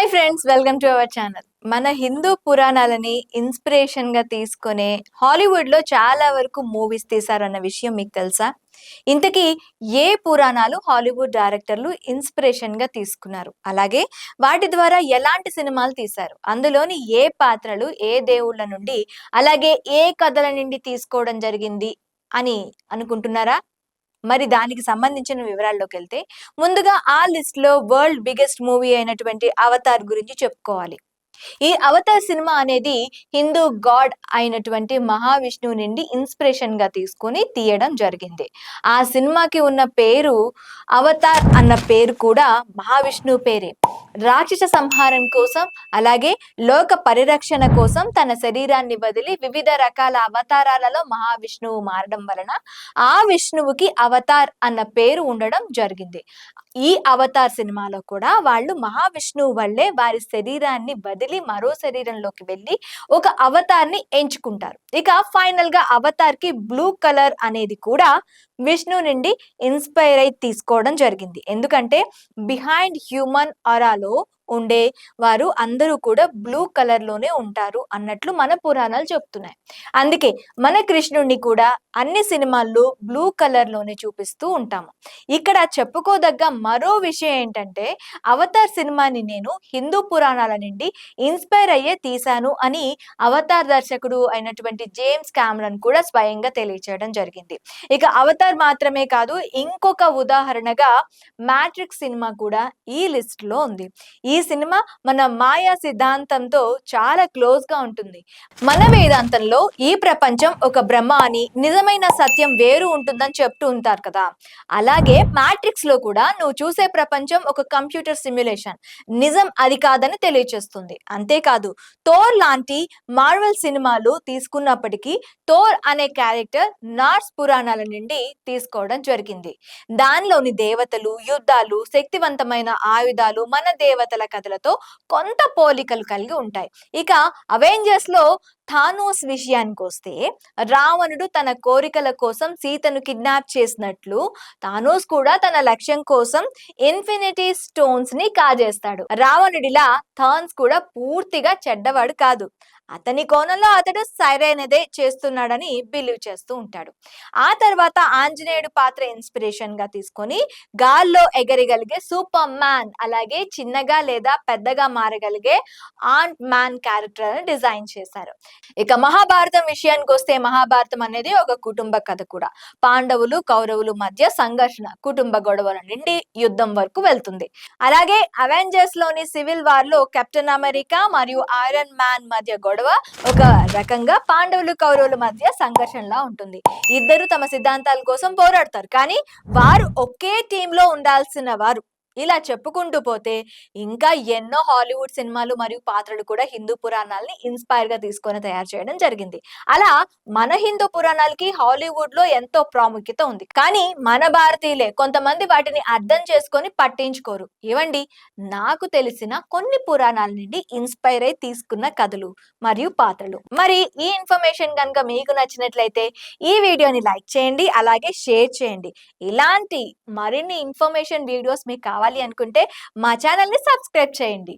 Hi friends, welcome to our channel. మన హిందూ పురాణాలని ఇన్స్పిరేషన్గా తీసుకునే హాలీవుడ్లో చాలా వరకు మూవీస్ తీశారన్న విషయం మీకు తెలుసా? ఇంతకీ ఏ పురాణాలు హాలీవుడ్ డైరెక్టర్లు ఇన్స్పిరేషన్గా తీసుకున్నారు, అలాగే వాటి ద్వారా ఎలాంటి సినిమాలు తీశారు, అందులోని ఏ పాత్రలు ఏ దేవుళ్ళ నుండి అలాగే ఏ కథల నుండి తీసుకోవడం జరిగింది అని అనుకుంటున్నారా? మరి దానికి సంబంధించిన వివరాల్లోకెళ్తే, ముందుగా ఆ లిస్ట్‌లో వరల్డ్ బిగ్గెస్ట్ మూవీ అయినటువంటి 'అవతార్' గురించి చెప్పుకోవాలి. ఈ 'అవతార్' సినిమా అనేది హిందూ గాడ్ అయినటువంటి మహావిష్ణువు నుండి ఇన్స్పిరేషన్‌గా తీసుకొని తీయడం జరిగింది. ఆ సినిమాకి ఉన్న పేరు 'అవతార్' అన్న పేరు కూడా మహావిష్ణువు పేరే. రాక్షస సంహారం కోసం, అలాగే లోక పరిరక్షణ కోసం తన శరీరాన్ని వదిలి వివిధ రకాల అవతారాలలో మహావిష్ణువు మారడం వలన ఆ విష్ణువుకి అవతార్ అన్న పేరు ఉండడం జరిగింది. ఈ అవతార్ సినిమాలో కూడా వాళ్ళు మహావిష్ణువు వల్లే వారి శరీరాన్ని వదిలి మరో శరీరంలోకి వెళ్ళి ఒక అవతార్ని ఎంచుకుంటారు. ఇక ఫైనల్ గా అవతార్ కి బ్లూ కలర్ అనేది కూడా విష్ణు నుండి ఇన్స్పైర్ అయి తీసుకోవడం జరిగింది. ఎందుకంటే బిహైండ్ హ్యూమన్ ఆరాలో ఉండే వారు అందరూ కూడా బ్లూ కలర్ లోనే ఉంటారు అన్నట్లు మన పురాణాలు చెప్తున్నాయి. అందుకే మన కృష్ణుడిని కూడా అన్ని సినిమాల్లో బ్లూ కలర్ లోనే చూపిస్తూ ఉంటాము. ఇక్కడ చెప్పుకోదగ్గ మరో విషయం ఏంటంటే, అవతార్ సినిమాని నేను హిందూ పురాణాల నుండి ఇన్స్పైర్ అయ్యే తీశాను అని అవతార్ దర్శకుడు అయినటువంటి జేమ్స్ కామెరన్ కూడా స్వయంగా తెలియచేయడం జరిగింది. ఇక అవతార్ మాత్రమే కాదు, ఇంకొక ఉదాహరణగా మ్యాట్రిక్స్ సినిమా కూడా ఈ లిస్ట్ లో ఉంది. ఈ సినిమా మన మాయా సిద్ధాంతంతో చాలా క్లోజ్ గా ఉంటుంది. మన వేదాంతంలో ఈ ప్రపంచం ఒక బ్రహ్మ అని, నిజమైన సత్యం వేరు ఉంటుందని చెప్తూ ఉంటారు కదా. అలాగే మ్యాట్రిక్స్ లో కూడా నువ్వు చూసే ప్రపంచం ఒక కంప్యూటర్ సిమ్యులేషన్, నిజం అది కాదని తెలియచేస్తుంది. అంతేకాదు, థోర్ లాంటి మార్వెల్ సినిమాలు తీసుకున్నప్పటికీ థోర్ అనే క్యారెక్టర్ నార్స్ పురాణాల నుండి తీసుకోవడం జరిగింది. దానిలోని దేవతలు, యుద్ధాలు, శక్తివంతమైన ఆయుధాలు మన దేవతల కథలతో కొంత పోలికలు కలిగి ఉంటాయి. ఇక అవెంజర్స్ లో థానోస్ విషయానికి వస్తే, రావణుడు తన కోరికల కోసం సీతను కిడ్నాప్ చేసినట్లు థానోస్ కూడా తన లక్ష్యం కోసం ఇన్ఫినిటీ స్టోన్స్ ని కాజేస్తాడు. రావణుడిలా థాన్స్ కూడా పూర్తిగా చెడ్డవాడు కాదు. అతని కోణంలో అతడు సరైనదే చేస్తున్నాడని బిలీవ్ చేస్తూ ఉంటాడు. ఆ తర్వాత ఆంజనేయుడు పాత్ర ఇన్స్పిరేషన్ గా తీసుకొని గాల్లో ఎగరగలిగే సూపర్ మ్యాన్, అలాగే చిన్నగా లేదా పెద్దగా మారగలిగే ఆంట్ మ్యాన్ క్యారెక్టర్ డిజైన్ చేశారు. ఇక మహాభారతం విషయానికి వస్తే, మహాభారతం అనేది ఒక కుటుంబ కథ కూడా. పాండవులు కౌరవులు మధ్య సంఘర్షణ కుటుంబ గొడవల నుండి యుద్ధం వరకు వెళ్తుంది. అలాగే అవెంజర్స్ లోని సివిల్ వార్ లో కెప్టెన్ అమెరికా మరియు ఐరన్ మ్యాన్ మధ్య గొడవ ఒక రకంగా పాండవులు కౌరవుల మధ్య సంఘర్షణలా ఉంటుంది. ఇద్దరు తమ సిద్ధాంతాల కోసం పోరాడతారు, కానీ వారు ఒకే టీమ్ లో ఉండాల్సిన వారు. ఇలా చెప్పుకుంటూ పోతే ఇంకా ఎన్నో హాలీవుడ్ సినిమాలు మరియు పాత్రలు కూడా హిందూ పురాణాలని ఇన్స్పైర్ గా తీసుకొని తయారు చేయడం జరిగింది. అలా మన హిందూ పురాణాలకి హాలీవుడ్ లో ఎంతో ప్రాముఖ్యత ఉంది. కానీ మన భారతీయులే కొంతమంది వాటిని అర్థం చేసుకొని పట్టించుకోరు. ఇవ్వండి నాకు తెలిసిన కొన్ని పురాణాల నుండి ఇన్స్పైర్ అయి తీసుకున్న కథలు మరియు పాత్రలు. మరి ఈ ఇన్ఫర్మేషన్ కనుక మీకు నచ్చినట్లయితే ఈ వీడియోని లైక్ చేయండి, అలాగే షేర్ చేయండి. ఇలాంటి మరిన్ని ఇన్ఫర్మేషన్ వీడియోస్ మీకు కావాలి అనుకుంటే మా ఛానల్ని సబ్స్క్రైబ్ చేయండి.